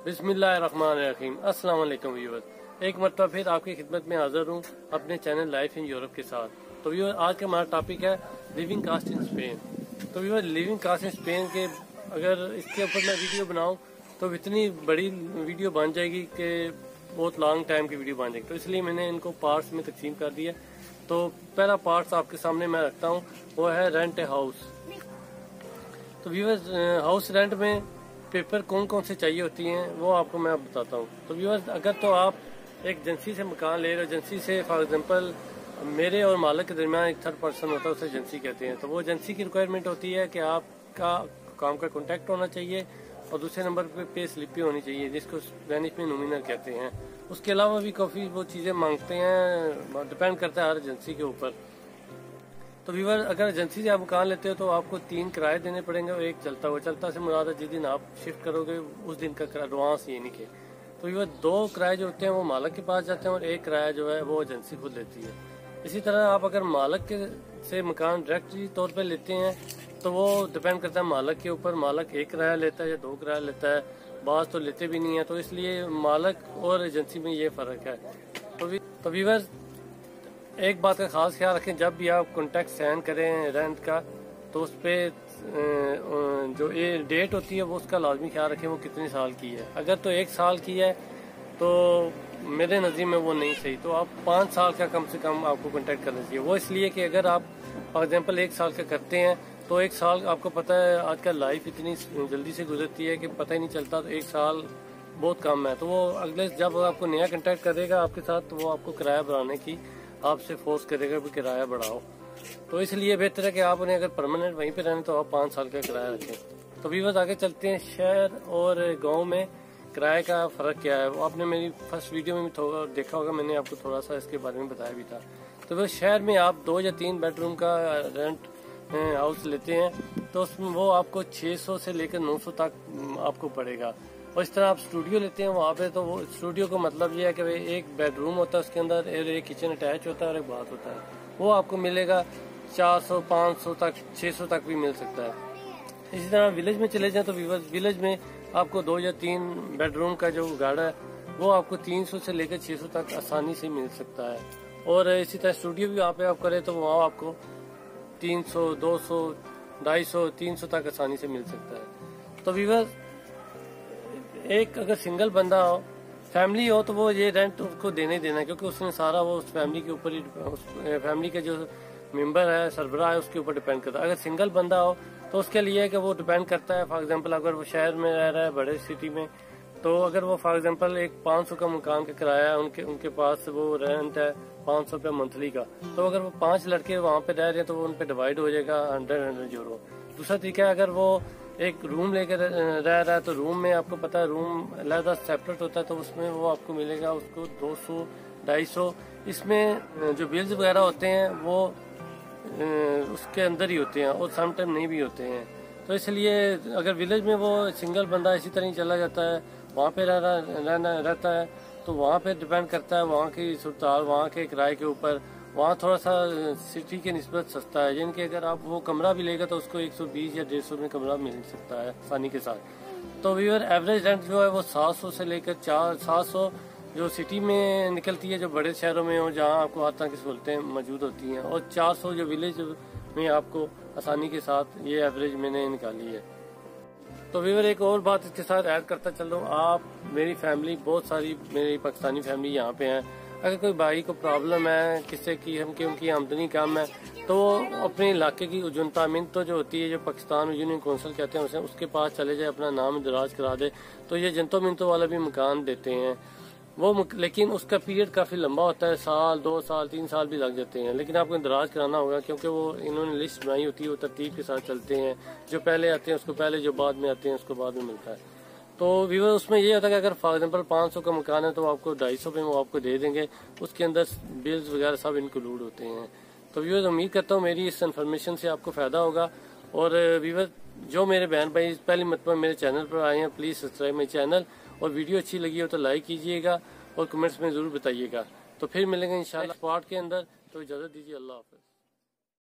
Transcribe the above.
बिस्मिल्लाहिर्रहमानिर्रहीम। अस्सलाम वालेकुम व्यूअर्स, एक मरतबा फिर आपकी खिदमत में हाजिर हूँ अपने चैनल लाइफ इन यूरोप के साथ। तो व्यूअर्स, आज का हमारा टॉपिक है लिविंग कास्ट इन स्पेन। तो viewers, living cost in Spain के अगर इसके ऊपर मैं वीडियो बनाऊँ तो इतनी बड़ी वीडियो बन जाएगी कि बहुत लॉन्ग टाइम की वीडियो बन जाएगी। तो इसलिए मैंने इनको पार्ट्स में तकसीम कर दिया। तो पहला पार्ट्स आपके सामने मैं रखता हूँ, वो है रेंट ए हाउस। तो व्यूअर्स, हाउस रेंट में पेपर कौन कौन से चाहिए होती हैं वो आपको मैं बताता हूँ। तो व्यूअर्स, अगर तो आप एक एजेंसी से मकान ले रहे हो, एजेंसी से फॉर एग्जांपल मेरे और मालिक के दरमियान एक थर्ड पर्सन होता है, उसे एजेंसी कहते हैं। तो वो एजेंसी की रिक्वायरमेंट होती है कि आपका काम का कॉन्टैक्ट होना चाहिए और दूसरे नंबर पे स्लिप भी होनी चाहिए, जिसको स्पेनिश में नॉमिनल कहते हैं। उसके अलावा भी काफ़ी वो चीज़ें मांगते हैं, डिपेंड करता है हर एजेंसी के ऊपर। तो व्यूअर, अगर एजेंसी से आप मकान लेते हो तो आपको 3 किराए देने पड़ेंगे और एक चलता से मुराद है जिस दिन आप शिफ्ट करोगे उस दिन का एडवांस ये नहीं के। तो व्यूअर, 2 किराए जो होते हैं वो मालिक के पास जाते हैं और एक किराया जो है वो एजेंसी खुद लेती है। इसी तरह आप अगर मालिक से मकान डायरेक्टली तौर पर लेते हैं तो वो डिपेंड करता है मालिक के ऊपर। मालिक 1 किराया लेता है या 2 किराया लेता है, बाज तो लेते भी नहीं है। तो इसलिए मालिक और एजेंसी में ये फ़र्क है। तो व्यूअर, एक बात का खास ख्याल रखें, जब भी आप कॉन्ट्रैक्ट साइन करें रेंट का तो उस पर जो ये डेट होती है वो उसका लाजमी ख्याल रखें वो कितने साल की है। अगर तो 1 साल की है तो मेरे नज़र में वो नहीं सही। तो आप 5 साल का कम से कम आपको कॉन्ट्रैक्ट करना चाहिए। वो इसलिए कि अगर आप फॉर एग्जांपल 1 साल का करते हैं तो 1 साल आपको पता है आजकल लाइफ इतनी जल्दी से गुजरती है कि पता ही नहीं चलता। तो 1 साल बहुत कम है। तो वो अगले जब आपको नया कॉन्ट्रैक्ट करेगा आपके साथ तो वो आपको किराया बढ़ाने की आपसे फोर्स करेगा भी किराया बढ़ाओ। तो इसलिए बेहतर है कि आप उन्हें अगर परमानेंट वहीं पे रहने तो आप 5 साल का किराया रखें। तो व्यूअर्स, आगे चलते हैं, शहर और गांव में किराए का फ़र्क क्या है। वो आपने मेरी फर्स्ट वीडियो में भी थोड़ा देखा होगा, मैंने आपको थोड़ा सा इसके बारे में बताया भी था। तो वो शहर में आप 2 या 3 बेडरूम का रेंट हाउस लेते हैं तो उसमें वो आपको 600 से लेकर 900 तक आपको पड़ेगा। और इस तरह आप स्टूडियो लेते हैं वहाँ पे, तो वो स्टूडियो का मतलब ये है कि भाई एक बेडरूम होता है, उसके अंदर एक किचन अटैच होता है और एक बाथ होता है। वो आपको मिलेगा 400, 500 तक, 600 तक भी मिल सकता है। इसी तरह विलेज में चले जाएं तो विलेज में आपको 2 या 3 बेडरूम का जो गाड़ा है वो आपको 300 से लेकर 600 तक आसानी से मिल सकता है। और इसी तरह स्टूडियो भी वहाँ पे आप करें तो वहाँ आपको 300, 200, 250, 300 तक आसानी से मिल सकता है। तो व्यूअर्स, एक अगर सिंगल बंदा हो, फैमिली हो, तो वो ये रेंट उसको देने देना है, क्योंकि उसने सारा वो उस फैमिली के ऊपर ही, उस फैमिली के जो मेंबर है, सरबराह है, उसके ऊपर डिपेंड करता है। अगर सिंगल बंदा हो तो उसके लिए है कि वो डिपेंड करता है। फॉर एग्जांपल अगर वो शहर में रह रहा है, बड़े सिटी में, तो अगर वो फॉर एग्जांपल एक 500 का मकान का किराया है, उनके पास वो रेंट है 500 रुपया मंथली का, तो अगर वो 5 लड़के वहाँ पे रह रहे हैं तो वो उन पे डिवाइड हो जाएगा 100 यूरो। दूसरा तरीका है, अगर वो एक रूम लेकर रह रहा है तो रूम में आपको पता है रूम अलग सेपरेट होता है, तो उसमें वो आपको मिलेगा उसको 200, 250। इसमें जो बिल्स वगैरह होते हैं वो उसके अंदर ही होते हैं और समटाइम नहीं भी होते हैं। तो इसलिए अगर विलेज में वो सिंगल बंदा इसी तरह ही चला जाता है, वहाँ पे रहता है, तो वहाँ पे डिपेंड करता है वहाँ की सुरताल, वहाँ के किराए के ऊपर। वहाँ थोड़ा सा सिटी के निस्बत सस्ता है, यानी कि अगर आप वो कमरा भी लेगा तो उसको 120 या 150 में कमरा मिल सकता है आसानी के साथ। तो व्यूअर, एवरेज रेंट जो है वो 700 से लेकर 700 जो सिटी में निकलती है, जो बड़े शहरों में हो जहाँ आपको हर तरह की सहूलतें मौजूद होती हैं, और 400 जो विलेज में आपको आसानी के साथ ये एवरेज मैंने निकाली है। तो व्यूअर, एक और बात इसके साथ ऐड करता चल रहा हूँ, आप मेरी फैमिली बहुत सारी मेरी पाकिस्तानी फैमिली यहाँ पे हैं। अगर कोई भाई को प्रॉब्लम है किससे की उनकी आमदनी कम है तो अपने इलाके की जनता जो होती है, जो पाकिस्तान यूनियन कौंसिल कहते हैं, उसके पास चले जाए, अपना नाम दराज करा दे, तो ये जनता वाला भी मकान देते हैं वो। लेकिन उसका पीरियड काफ़ी लंबा होता है, 1 साल, 2 साल, 3 साल भी लग जाते हैं। लेकिन आपको दराज कराना होगा क्योंकि वो इन्होंने लिस्ट बनाई होती है, वो तरतीब के साथ चलते हैं। जो पहले आते हैं उसको पहले, जो बाद में आते हैं उसको बाद में मिलता है। तो व्यूअर, उसमें ये होता है कि अगर फॉर एग्जांपल 500 का मकान है तो आपको 250 में वो आपको दे देंगे, उसके अंदर बिल्स वगैरह सब इंक्लूड होते हैं। तो व्यूअर, उम्मीद करता हूँ मेरी इस इन्फॉर्मेशन से आपको फ़ायदा होगा। और व्यूअर, जो मेरे बहन भाई पहली मरतबा मेरे चैनल पर आए हैं, प्लीज़ सब्सक्राइब माई चैनल, और वीडियो अच्छी लगी हो तो लाइक कीजिएगा और कमेंट्स में ज़रूर बताइएगा। तो फिर मिलेंगे इंशाल्लाह पार्ट के अंदर। तो इजाज़त दीजिए, अल्लाह हाफ़िज़।